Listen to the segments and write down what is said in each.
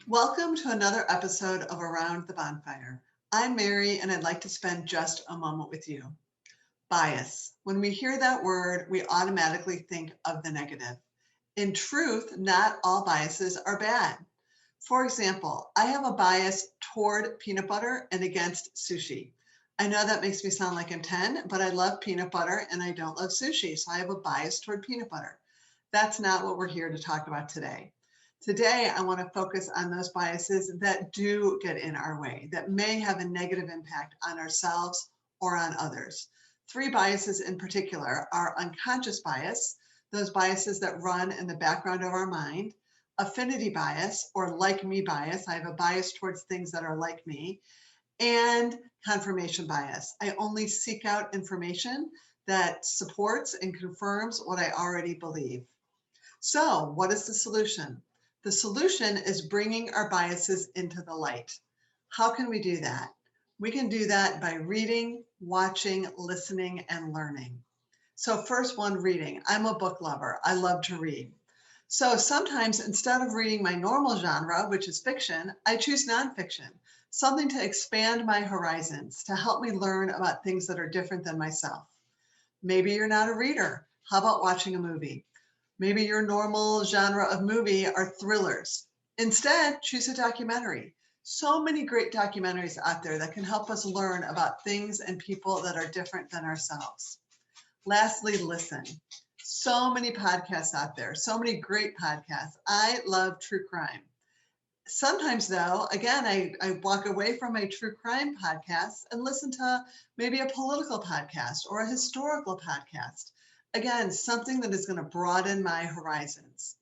Welcome to another episode of Around the Bonfire. I'm Mary, and I'd like to spend just a moment with you. Bias. When we hear that word, we automatically think of the negative. In truth, not all biases are bad. For example, I have a bias toward peanut butter and against sushi. I know that makes me sound like I'm 10, but I love peanut butter and I don't love sushi, so I have a bias toward peanut butter. That's not what we're here to talk about today. Today, I want to focus on those biases that do get in our way, that may have a negative impact on ourselves or on others. Three biases in particular are unconscious bias, those biases that run in the background of our mind, affinity bias or like me bias. I have a bias towards things that are like me, and confirmation bias. I only seek out information that supports and confirms what I already believe. So, what is the solution? The solution is bringing our biases into the light. How can we do that? We can do that by reading, watching, listening, and learning. So, first one, reading. I'm a book lover. I love to read. So sometimes instead of reading my normal genre, which is fiction, I choose nonfiction, something to expand my horizons, to help me learn about things that are different than myself. Maybe you're not a reader. How about watching a movie? Maybe your normal genre of movie are thrillers. Instead, choose a documentary. So many great documentaries out there that can help us learn about things and people that are different than ourselves. Lastly, listen. So many podcasts out there, so many great podcasts. I love true crime. Sometimes, though, again, I walk away from a true crime podcast and listen to maybe a political podcast or a historical podcast. Again, something that is going to broaden my horizons.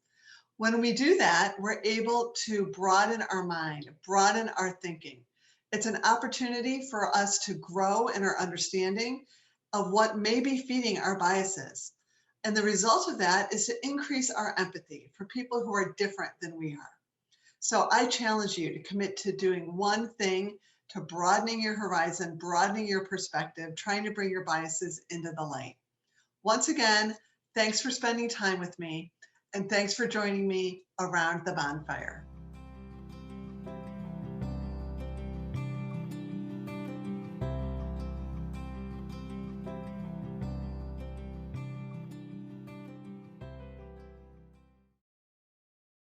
When we do that, we're able to broaden our mind, broaden our thinking. It's an opportunity for us to grow in our understanding of what may be feeding our biases. And the result of that is to increase our empathy for people who are different than we are. So I challenge you to commit to doing one thing, to broadening your horizon, broadening your perspective, trying to bring your biases into the light. Once again, thanks for spending time with me, and thanks for joining me around the bonfire.